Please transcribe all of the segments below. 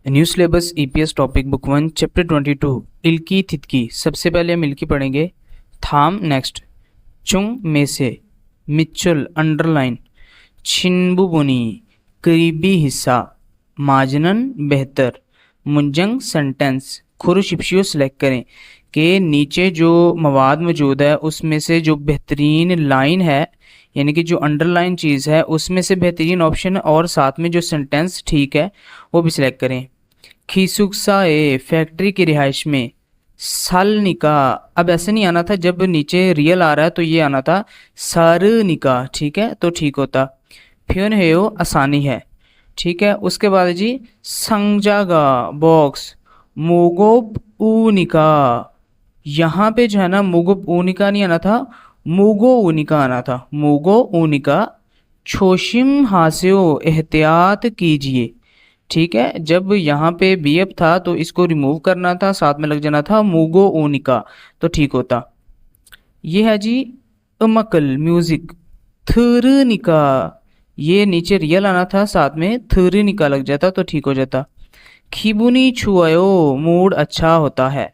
New syllabus EPS topic book 1 chapter 22 इल्की थितकी। सबसे पहले हम इल्की पढ़ेंगे। थाम नेक्स्ट, चुंग में से, मिच्चुल अंडरलाइन, छिनबुबुनी करीबी हिस्सा, माजनन बेहतर, मुंजंग सेंटेंस। खुरुशिप्शियो सेलेक्ट करें कि नीचे जो मवाद मौजूद है उसमें से जो बेहतरीन लाइन है यानी कि जो अंडरलाइन चीज़ है उसमें से बेहतरीन ऑप्शन और साथ में जो सेंटेंस ठीक है वो भी सिलेक्ट करें। खीसुक्साए फैक्ट्री की रिहाइश में, सालनिका। अब ऐसे नहीं आना था, जब नीचे रियल आ रहा है तो ये आना था सारनिका, ठीक है तो ठीक होता। फ्यून हेयो आसानी है, ठीक है। उसके बाद जी संजागा बॉक्स, मोगोब ऊनिका। यहाँ पे जो है ना मोगोब ऊनिका नहीं आना था, मोगो ऊनिका आना था, मोगो ऊनिका। छोशिम हास्यो एहतियात कीजिए, ठीक है। जब यहाँ पे बीएफ था तो इसको रिमूव करना था, साथ में लग जाना था मूगो ओनिका तो ठीक होता। ये है जी अमकल म्यूजिक, थुरनिका। ये नीचे रियल आना था, साथ में थुरनिका लग जाता तो ठीक हो जाता। खिबुनी छुआयो मूड अच्छा होता है,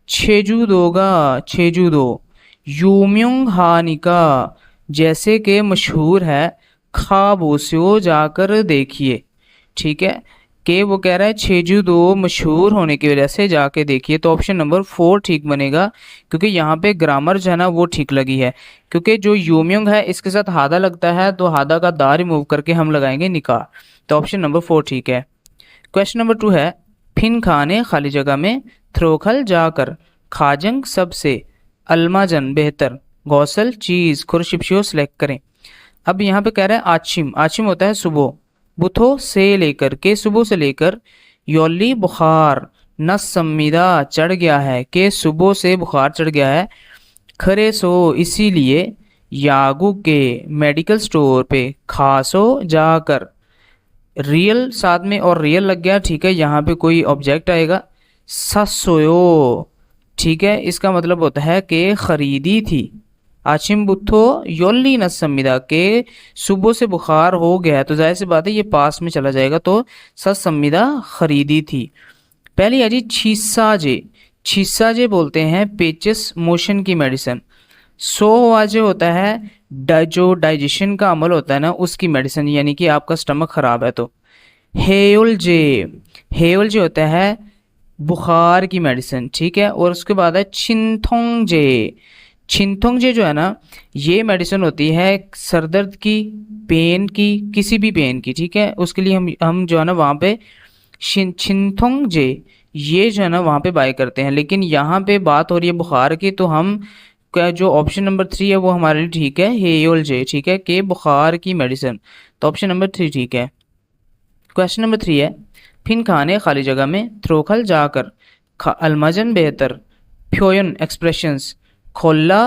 छेजू दोगा छेजू दो। यूम्योंग हानिका जैसे कि मशहूर है, खाबोस्यो जाकर देखिए, ठीक है। कि वो कह रहा है छेजू दो मशहूर होने की वजह से जाके देखिए, तो ऑप्शन नंबर 4 ठीक बनेगा क्योंकि यहाँ पे ग्रामर जो है ना वो ठीक लगी है। क्योंकि जो यूम्योंग है इसके साथ हादा लगता है तो हादा का दा रिमूव करके हम लगाएंगे निकाह, तो ऑप्शन नंबर 4 ठीक है। क्वेश्चन नंबर 2 है, फिन खाने खाली जगह में, थ्रोखल जाकर, खाजंग सबसे, अलमाजन बेहतर, गौसल चीज। खुरशिप्शियो सेलेक्ट करें। अब यहाँ पे कह रहा है आचिम, आचिम होता है सुबह, बुथो से लेकर के सुबह से लेकर, योली बुखार, नस संविदा चढ़ गया है के सुबह से बुखार चढ़ गया है, खरे सो इसीलिए, यागू के मेडिकल स्टोर पे, खासो जाकर। रियल साथ में और रियल लग गया, ठीक है। यहाँ पे कोई ऑब्जेक्ट आएगा, ससोयो, ठीक है। इसका मतलब होता है कि खरीदी थी। आचिम बुथो योली न संविदा के सुबह से बुखार हो गया है, तो जाहिर सी बात है ये पास में चला जाएगा, तो संविदा खरीदी थी। पहली है जी छीसाजे, छीसाजे बोलते हैं पेचिस मोशन की मेडिसिन। सोवाजे होता है जो डाइजेशन का अमल होता है ना उसकी मेडिसिन, यानी कि आपका स्टमक खराब है तो। हेयुलजे, हेयुलजे होता है बुखार की मेडिसिन, ठीक है। और उसके बाद है छिनथोंगजे, छिनथोंगजे जो है ना ये मेडिसिन होती है सरदर्द की, पेन की, किसी भी पेन की, ठीक है। उसके लिए हम जो है ना वहाँ पे छिनथोंगजे ये जो है ना वहाँ पे बाय करते हैं, लेकिन यहाँ पे बात हो रही है बुखार की, तो हम का जो ऑप्शन नंबर 3 है वो हमारे लिए ठीक है, हेयोलजे, ठीक है, के बुखार की मेडिसिन, तो ऑप्शन नंबर 3 ठीक है। क्वेश्चन नंबर 3 है, फिन खाने खाली जगह में, थ्रोखल जाकर, अलमजन बेहतर, फ्योयन एक्सप्रेशंस, खोला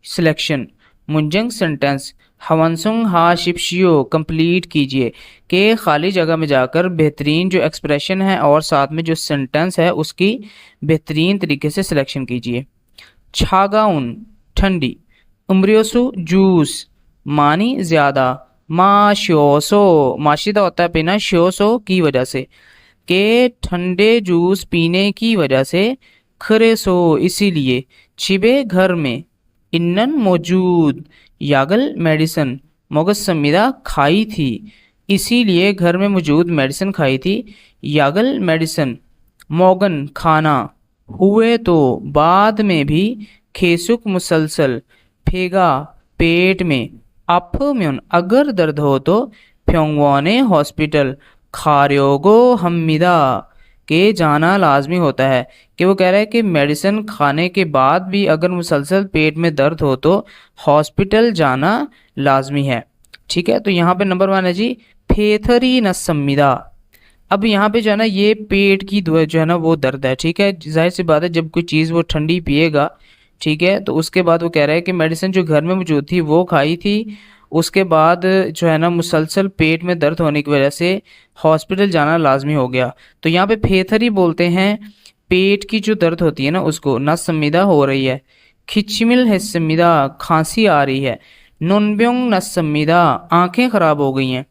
सिलेक्शन, मुंजंग सेंटेंस, हवंसुंग हा शिप्शियो कंप्लीट कीजिए। के खाली जगह में जाकर बेहतरीन जो एक्सप्रेशन है और साथ में जो सेंटेंस है उसकी बेहतरीन तरीके से सिलेक्शन कीजिए। छागाउन ठंडी, उम्रियोसु जूस, मानी ज़्यादा, माश्योसो माशिदा होता है पीना, श्योसो की वजह से, के ठंडे जूस पीने की वजह से, खरेसो इसीलिए, छिबे घर में, इन्नन मौजूद, यागल मेडिसन, मोगस संविदा खाई थी, इसीलिए घर में मौजूद मेडिसिन खाई थी, यागल मेडिसन, मोगन खाना, हुए तो बाद में भी, खेसुक मुसलसल, फेगा पेट में, अफम्युन अगर दर्द हो तो, फ्योंगवाने हॉस्पिटल, खार्योगो हमिदा के जाना लाजमी होता है। कि वो कह रहा है कि मेडिसिन खाने के बाद भी अगर मुसलसल पेट में दर्द हो तो हॉस्पिटल जाना लाजमी है, ठीक है। तो यहाँ पे नंबर 1 है जी फेथरी न संविदा। अब यहाँ पे जो है ना ये पेट की जो है ना वो दर्द है, ठीक है। जाहिर सी बात है जब कोई चीज़ वो ठंडी पिएगा, ठीक है, तो उसके बाद वो कह रहा है कि मेडिसिन जो घर में मौजूद थी वो खाई थी, उसके बाद जो है ना मुसलसल पेट में दर्द होने की वजह से हॉस्पिटल जाना लाजमी हो गया। तो यहाँ पे फेथरी बोलते हैं पेट की जो दर्द होती है ना उसको, ना संविदा हो रही है, खिचमिल है संविदा खांसी आ रही है, नुनब्योंग न संविदा आंखें खराब हो गई हैं,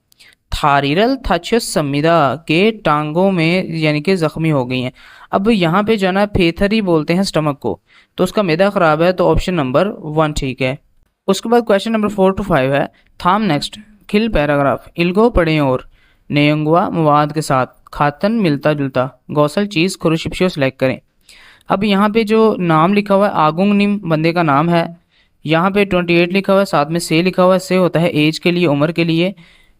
थारिरल थाच्य संविदा के टांगों में यानी कि जख्मी हो गई हैं। अब यहाँ पे जो है ना फेथरी बोलते हैं स्टमक को, तो उसका मैदा खराब है, तो ऑप्शन नंबर 1 ठीक है। उसके बाद क्वेश्चन नंबर 4 to 5 है थाम नेक्स्ट खिल पैराग्राफ इल्गो पढ़ें और नेयंगवा मवाद के साथ खातन मिलता जुलता गौसल चीज़ खुरुशिप्शियो सेलेक्ट करें। अब यहाँ पे जो नाम लिखा हुआ है आगुंग निम बंदे का नाम है, यहाँ पे 28 लिखा हुआ है, साथ में से लिखा हुआ है, से होता है एज के लिए उम्र के लिए,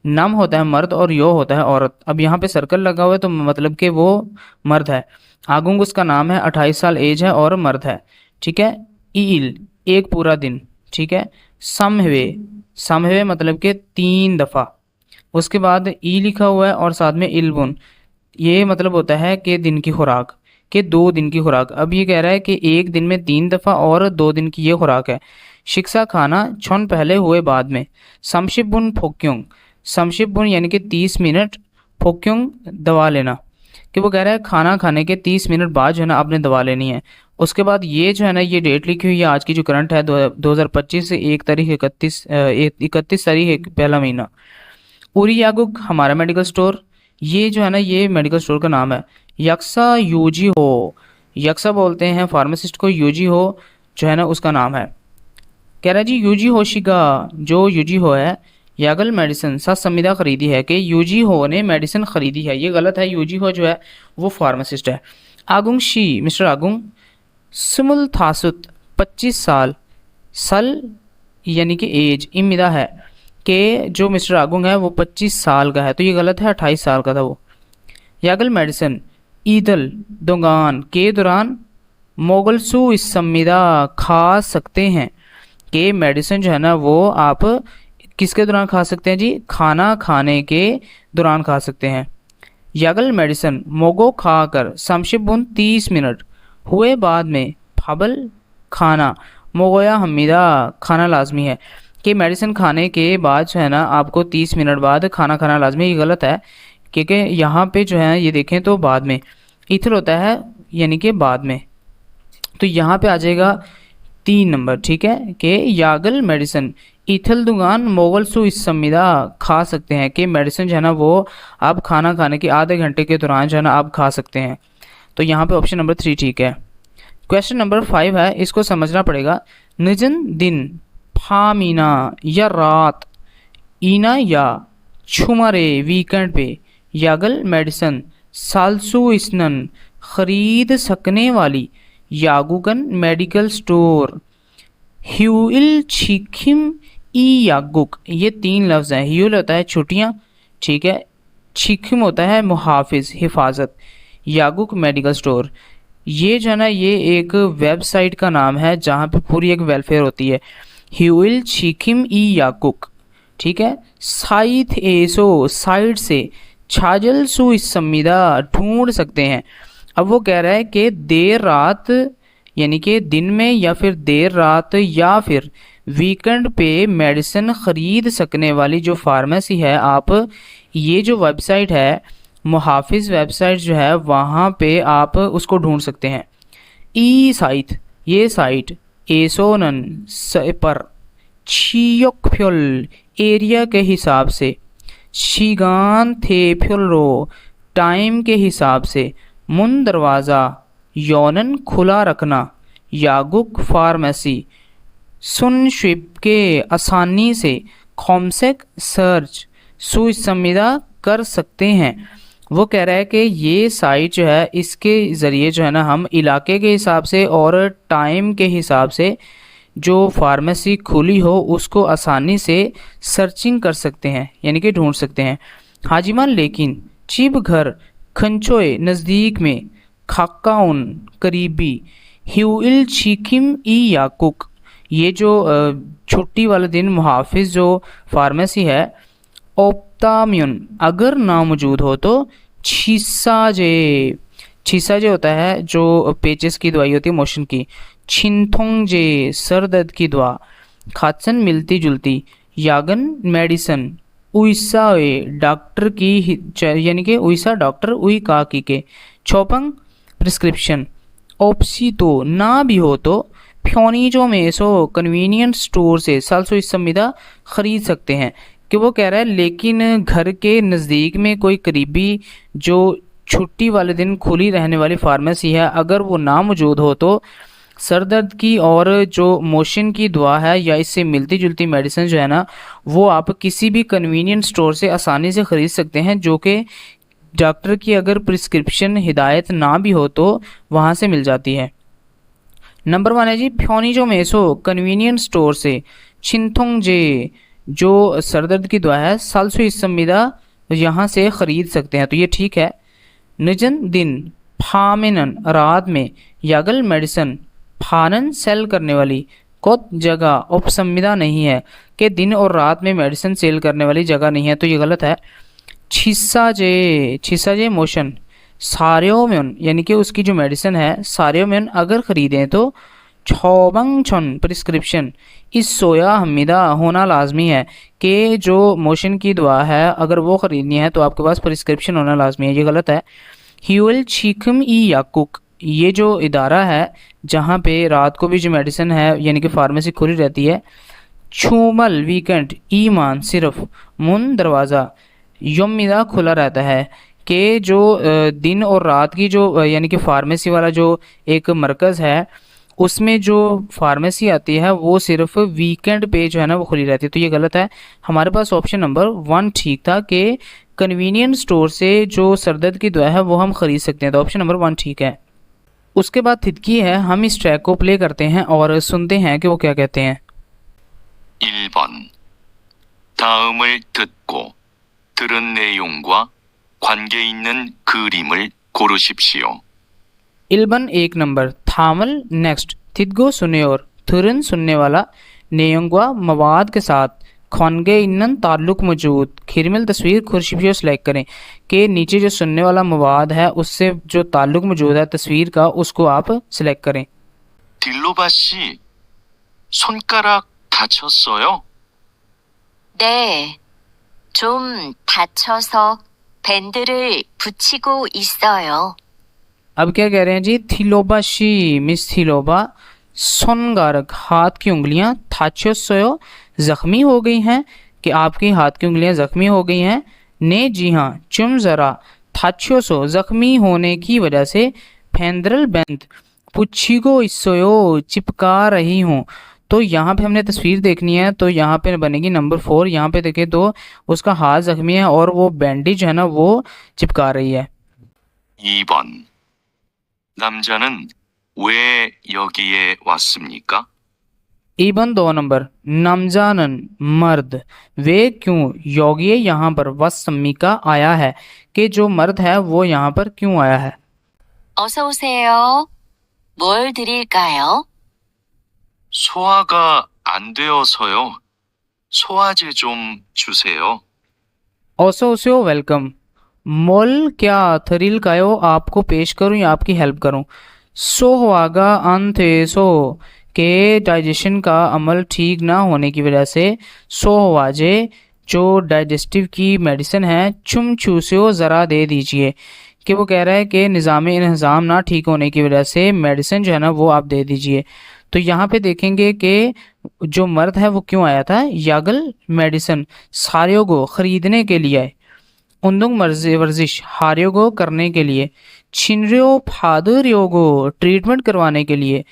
नम होता है मर्द और यो होता है औरत। अब यहाँ पे सर्कल लगा हुआ है तो मतलब कि वो मर्द है। आगुंग उसका नाम है, 28 साल एज है और मर्द है, ठीक है। ईल एक पूरा दिन, ठीक है। समहवे समहवे मतलब कि 3 दफ़ा। उसके बाद ई लिखा हुआ है और साथ में इल्बुन, ये मतलब होता है कि दिन की खुराक, कि 2 दिन की खुराक। अब ये कह रहा है कि एक दिन में 3 दफ़ा और 2 दिन की ये खुराक है। शिक्षा खाना छन पहले हुए बाद में। समशिपुन फोक्योंग, समशिपुन यानी कि 30 मिनट, फोक्योंग दवा लेना, कि वो कह रहा है खाना खाने के 30 मिनट बाद जो है ना आपने दवा लेनी है। उसके बाद ये जो है ना ये डेट लिखी हुई है आज की जो करंट है 2025 से 1 तारीख 31 तारीख पहला महीना। उरी यागुक हमारा मेडिकल स्टोर, ये जो है ना ये मेडिकल स्टोर का नाम है। यक्सा यूजी हो, यक्सा बोलते हैं फार्मासिस्ट को, यूजी हो जो है ना उसका नाम है। कह रहा है जी यूजी होशिगा, जो यूजी हो है यागल मेडिसिन सा संविदा खरीदी है, कि यूजी हो ने मेडिसिन खरीदी है, ये गलत है। यूजी हो जो है वो फार्मासिस्ट है। Agung she mister Agung Sumul Thasut 25 साल, सल यानी कि एज इमिदा है, कि जो मिस्टर आगुंग है वो 25 साल का है, तो ये गलत है, 28 साल का था वो। यागल मेडिसिन ईदल दोगान के दौरान मोगलसू इस संविदा खा सकते हैं, कि मेडिसिन जो है ना वो आप किसके दौरान खा सकते हैं जी, खाना खाने के दौरान खा सकते हैं। यागल मेडिसिन मोगो खाकर समशिपुन 30 मिनट हुए बाद में फबल खाना मोगोया हमीदा खाना लाजमी है, कि मेडिसिन खाने के बाद जो है ना आपको 30 मिनट बाद खाना खाना लाजमी। ये गलत है, क्योंकि यहाँ पे जो है ये देखें तो बाद में इथल होता है यानी कि बाद में, तो यहाँ पे आ जाएगा 3 नंबर, ठीक है। कि यागल मेडिसिन इथल दुगान मोगल सु इस संविदा खा सकते हैं, कि मेडिसिन जो है ना वो आप खाना खाने के आधे घंटे के दौरान जो है ना आप खा सकते हैं, तो यहाँ पे ऑप्शन नंबर 3 ठीक है। क्वेश्चन नंबर 5 है, इसको समझना पड़ेगा। निजन दिन फामीना या रात, ईना या छुमारे वीकेंड पे यागल मेडिसिन सालसू इसनन खरीद सकने वाली यागुगन मेडिकल स्टोर ह्यूइल छिखिम ई यागुक, ये 3 लफ्ज़ हैं। ह्यूल होता है छुट्टियाँ, ठीक है। छिखिम होता है मुहाफिज हिफाजत। यागुक मेडिकल स्टोर, ये जो है ना ये एक वेबसाइट का नाम है जहाँ पे पूरी एक वेलफेयर होती है। ह्यूइल छिखिम ई यागुक, ठीक है। साइथ एसो साइड से छाजल सु इस संविदा ढूंढ सकते हैं। अब वो कह रहा है कि देर रात यानी कि दिन में या फिर देर रात या फिर वीकेंड पे मेडिसिन ख़रीद सकने वाली जो फार्मेसी है, आप ये जो वेबसाइट है मुहाफिज वेबसाइट जो है वहाँ पे आप उसको ढूंढ सकते हैं। ई साइट, ये साइट एसोनन पर छियोकफ्योल एरिया के हिसाब से, शिगान थे फ्योलो टाइम के हिसाब से, मुन दरवाज़ा यौनन खुला रखना, यागुक फार्मेसी सुनशिप के आसानी से खोमसेक सर्च सुसंविदा कर सकते हैं। वो कह रहा है कि ये साइट जो है इसके ज़रिए जो है ना हम इलाके के हिसाब से और टाइम के हिसाब से जो फार्मेसी खुली हो उसको आसानी से सर्चिंग कर सकते हैं यानी कि ढूंढ सकते हैं। हाजिमान लेकिन चिब घर खंचोए नज़दीक में खाकाउन करीबी ह्यूइल छिकिम ई याकुक, ये जो छुट्टी वाले दिन मुहाफिज जो फार्मेसी है ओप्ताम्यून अगर ना मौजूद हो तो छिसाजे, छिसाजे होता है जो पेचेस की दवाई होती है मोशन की, छिनथोंगजे सर दर्द की दवा, खात्सन मिलती जुलती, यागन मेडिसन उइसा डॉक्टर की यानी कि उइसा डॉक्टर उई का की के, छोपंग प्रिस्क्रिप्शन, ओप्सी तो ना भी हो तो फ्योनीजो में सो कन्वीनियंट स्टोर से सालसो इस संविदा खरीद सकते हैं कि वो कह रहा है लेकिन घर के नज़दीक में कोई करीबी जो छुट्टी वाले दिन खुली रहने वाली फार्मेसी है, अगर वो ना मौजूद हो तो सर दर्द की और जो मोशन की दवा है या इससे मिलती जुलती मेडिसिन जो है ना, वो आप किसी भी कन्वीनियंट स्टोर से आसानी से ख़रीद सकते हैं, जो कि डॉक्टर की अगर प्रिस्क्रिप्शन हिदायत ना भी हो तो वहाँ से मिल जाती है। नंबर 1 है जी फ्योनीजो मेसो कन्वीनियंट स्टोर से छिंथोंगजे जो सर दर्द की दवा है सालसु इसमिदा यहाँ से ख़रीद सकते हैं, तो ये ठीक है। निजन दिन फामिनन रात में यागल मेडिसन फानन सेल करने वाली कोत जगह उपसंविदा नहीं है कि दिन और रात में मेडिसिन सेल करने वाली जगह नहीं है, तो ये गलत है। छिसाजे मोशन सार्योम्योन यानी कि उसकी जो मेडिसिन है सार्योम्योन अगर ख़रीदें तो छोबंग छन प्रिस्क्रिप्शन इस सोया हमीदा होना लाजमी है कि जो मोशन की दवा है अगर वो ख़रीदनी है तो आपके पास प्रिस्क्रिप्शन होना लाजमी है, ये गलत है। ह्यूल चीखम ई याकुक ये जो इदारा है जहाँ पे रात को भी जो मेडिसिन है यानी कि फार्मेसी खुली रहती है। छूमल वीकेंड ईमान सिर्फ मुन दरवाज़ा यमिदा खुला रहता है कि जो दिन और रात की जो यानी कि फार्मेसी वाला जो एक मरकज़ है उसमें जो फार्मेसी आती है वो सिर्फ वीकेंड पे जो है ना वो खुली रहती है, तो ये गलत है। हमारे पास ऑप्शन नंबर 1 ठीक था कि कन्वीनियंट स्टोर से जो सरदर्द की दवा है वो हम ख़रीद सकते हैं, तो ऑप्शन नंबर 1 ठीक है। उसके बाद थिदकी है, हम इस ट्रैक को प्ले करते हैं और सुनते हैं कि वो क्या कहते हैं। 1번 다음을 듣고 들은 내용과 관계 있는 그림을 고르십시오. 1 1 नंबर, थामल नेक्स्ट, थिदगो सुने और थुरन सुनने वाला, नेयंगवा मवाद के साथ, खौनगे इन्नन ताल्लुक मौजूद, खिरमिल तस्वीर खुर्शिफियो सेलेक्ट करें कि नीचे जो सुनने वाला मवाद है उससे जो ताल्लुक मौजूद है तस्वीर का उसको आप सिलेक्ट करें। 딜로바 씨, 손가락 다쳤어요? 네, 좀 다쳐서 밴드를 붙이고 있어요. अब क्या कह रहे हैं जी, थिलोबा शी मिस थिलोबा, सोनगारक हाथ की उंगलियां, थाचोसोयो जख्मी हो गई हैं कि आपकी हाथ की उंगलियां जख्मी हो गई हैं। ने जी हाँ, चुम ज़रा, थाचोसो जख्मी होने की वजह से, फेंद्रल बेंत पुच्छीगो इसोयो चिपका रही हूँ। तो यहाँ पे हमने तस्वीर देखनी है तो यहाँ पे बनेगी नंबर 4। यहाँ पे देखें तो उसका हाथ जख्मी है और वो बैंडेज है ना वो चिपका रही है। 2번 남자는 왜 여기에 왔습니까? 2 नंबर, नमजानन मर्द, वे क्यों योगी यहाँ पर वसम्मिका आया है कि जो मर्द है वो यहाँ पर क्यों आया है। 어서 오세요. 뭘 드릴까요? 소화가 안 되어서요. 소화제 좀 주세요. ओसो ओसो वेलकम, मोल क्या थरिल कायो आपको पेश करूं या आपकी हेल्प करूं। सो होगा अंथे सो के डाइजेशन का अमल ठीक ना होने की वजह से, सो होवाजे जो डाइजेस्टिव की मेडिसिन है, चुम चूसो ज़रा दे दीजिए कि वो कह रहा है कि निज़ाम इंतज़ाम ना ठीक होने की वजह से मेडिसिन जो है ना वो आप दे दीजिए। तो यहाँ पे देखेंगे कि जो मर्द है वो क्यों आया था, यागल मेडिसिन सारियोगो ख़रीदने के लिए आए, उन्दुंग वर्जिश हारियोगो करने के लिए, छिनरियो फादर योगो ट्रीटमेंट करवाने के लिए,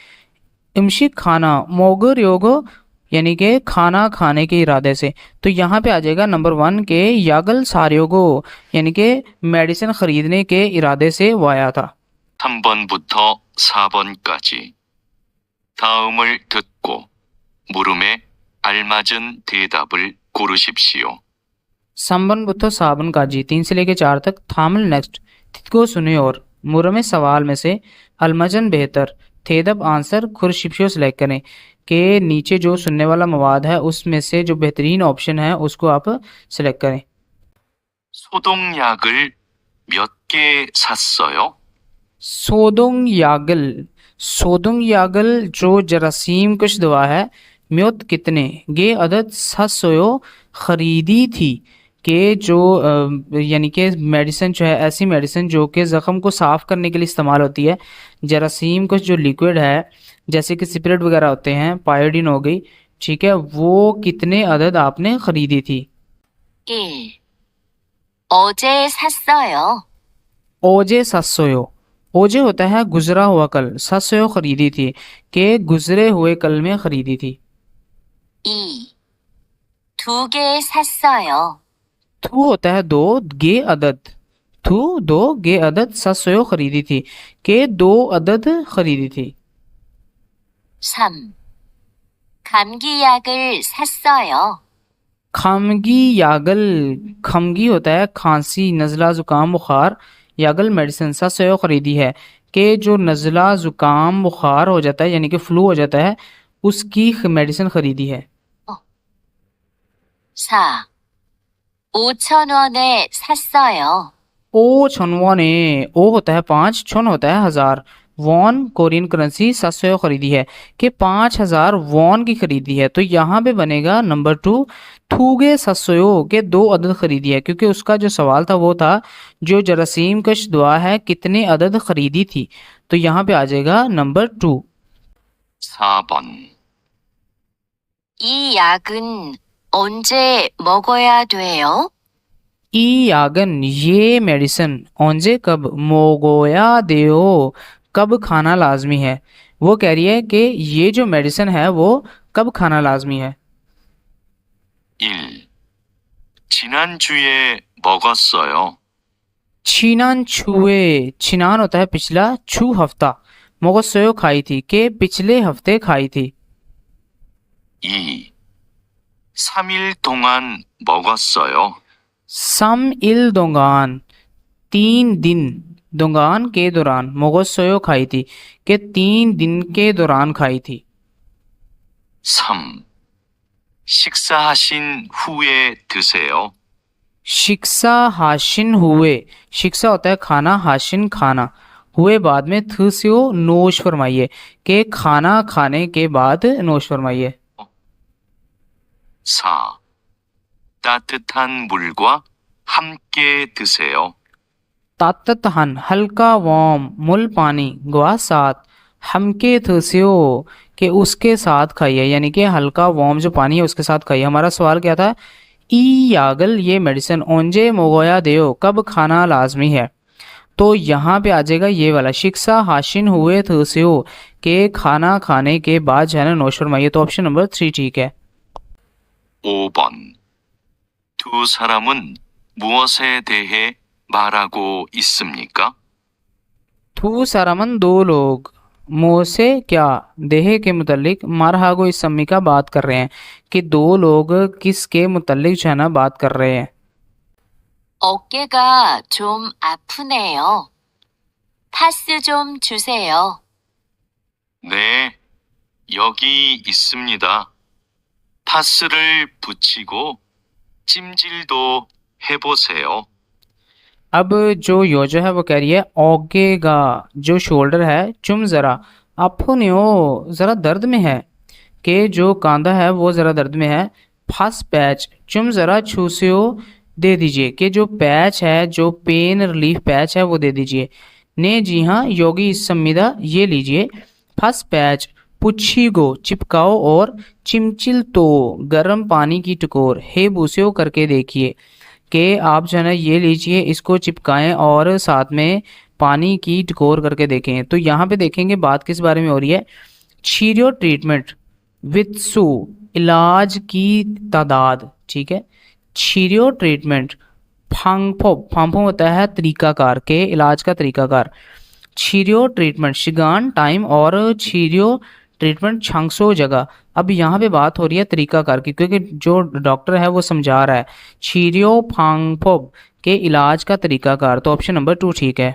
इमशिक खाना मोगर योगो यानी कि खाना खाने के इरादे से। तो यहाँ पे आ जाएगा नंबर 1 के यागल सारियोगो यानी कि मेडिसिन ख़रीदने के इरादे से वो आया था। 3번부터 4번까지 다음을 듣고 물음에 알맞은 대답을 고르십시오. संबन बुद्धो साबन काजी 3 से लेकर 4 तक, थामल नेक्स्ट, तितको सुने और, मुरमे सवाल में से, अलमजन बेहतर, थेदब आंसर खुरशिप्शो सेलेक्ट करें कि नीचे जो सुनने वाला मवाद है उसमें से जो बेहतरीन ऑप्शन है उसको आप सेलेक्ट करें। 소독약을 몇 개 샀어요? सोदुंग यागल जो जरासीम कुछ दवा है, म्योत कितने, गे अदद ससोयो ख़रीदी थी कि जो यानी कि मेडिसिन जो है ऐसी मेडिसिन जो कि ज़ख़म को साफ़ करने के लिए इस्तेमाल होती है। जरासीम कुछ जो लिक्विड है जैसे कि सिपरेट वगैरह होते हैं, पायोडीन हो गई, ठीक है, वो कितने अदद आपने ख़रीदी थी। 1. 어제 샀어요. ओजे सातसोयो। ओजे होता है गुजरा हुआ कल, सातसोयो खरीदी थी, के गुजरे हुए कल में खरीदी थी। 2. 2개 샀어요. थू होता है दो, गे अदद, थू दो, गे अदद, सातसोयो खरीदी थी, के दो अदद खरीदी थी। 3. 감기약을 샀어요. खामगी यागल, खमगी होता है खांसी, नज़ला, ज़ुकाम, बुखार, यागल मेडिसिन, सातसोयो खरीदी है, के जो नज़ला, ज़ुकाम, बुखार हो जाता है यानी कि फ्लू हो जाता है उसकी मेडिसिन खरीदी है। 4. 5,000원에 샀어요. ओ छनवाने, ओ होता है 5, छन होता है 1000, वॉन कोरियन करेंसी, 700 खरीदी है, कि 5000 वॉन की खरीदी है। तो यहाँ पे बनेगा नंबर 2, थूगे 700 के 2 अदद खरीदी है, क्योंकि उसका जो सवाल था वो था जो जरासीम कश दुआ है कितने अदद खरीदी थी। तो यहाँ पे आ जाएगा नंबर 2। 4번. 이 약은 언제 먹어야 돼요? ई यागन, ये मेडिसिन, ओंजे कब, मोगोया देओ, कब खाना लाजमी है। वो कह रही है कि ये जो मेडिसिन है वो कब खाना लाजमी है। 1. 지난주에 먹었어요. छीनान छुए, छिनान होता है पिछला, छू हफ्ता, मोगसोयो खाई थी, के पिछले हफ्ते खाई थी। 2. 3일 동안 먹었어요. सम इल दोंगान, 3 दिन, दोंगान के दौरान, मोगसोयो खाई थी, के 3 दिन के दौरान खाई थी। 3. 식사하신 후에 드세요. शिक्षा हाशिन हुए, शिक्षा होता है खाना, हाशिन खाना, हुए बाद में, थसियो नोश फरमाइए, के खाना खाने के बाद नोश फरमाइए। 4. 따뜻한 물과 함께 드세요. ताततहन, हल्का वार्म, मुल पानी, गुआ साथ, हमके थसियो, के उसके साथ खाइए, यानी कि हल्का वार्म जो पानी है उसके साथ खाइए। हमारा सवाल क्या था, ई यागल ये मेडिसिन ओंजे मोगोया देओ, कब खाना लाजमी है। तो यहाँ पे आ जाएगा ये वाला, शिक्षा हाशिन हुए थसियो, के खाना खाने के बाद जो है ना नोश फरमाइए। तो ऑप्शन नंबर 3 ठीक है। 5번. 두 사람은 무엇에 대해 말하고 있습니까? थू सारामन, दो लोग, मोसे क्या, देहे के मुतल्लिक, मारहागो इस सम्मी का बात कर रहे हैं, कि दो लोग किसके मुतल्लिक जो है ना बात कर रहे हैं। 어깨가 좀 아프네요. 파스 좀 주세요. 네, 여기 있습니다. 파스를 붙이고 찜질도 해보세요. अब जो योजो है वो कह रही है ओगेगा, जो शोल्डर है, चुम ज़रा, अपुनियो ज़रा दर्द में है, के जो कांधा है वो ज़रा दर्द में है, फस पैच, चुम ज़रा छूसियो दे दीजिए, कि जो पैच है, जो पेन रिलीफ पैच है वो दे दीजिए। ने जी हाँ योगी सम्मिदा, ये लीजिए। फस पैच, पुच्छीगो चिपकाओ, और चिमचिल तो गर्म पानी की टकोर, हे बूसियो करके देखिए, कि आप जो है ना ये लीजिए, इसको चिपकाएं और साथ में पानी की टकोर करके देखें। तो यहाँ पे देखेंगे बात किस बारे में हो रही है, छीरियो ट्रीटमेंट विथ सू, इलाज की तादाद, ठीक है। छीरियो ट्रीटमेंट, फांगफो, फांफो होता है तरीकाकार, के इलाज का तरीकाकार। छीरियो ट्रीटमेंट शिगान टाइम, और छीरियो ट्रीटमेंट छांगसो जगह। अब यहाँ पे बात हो रही है तरीकाकार की, क्योंकि जो डॉक्टर है वो समझा रहा है छीरियो फांगफोब के इलाज का तरीकाकार। तो ऑप्शन नंबर 2 ठीक है।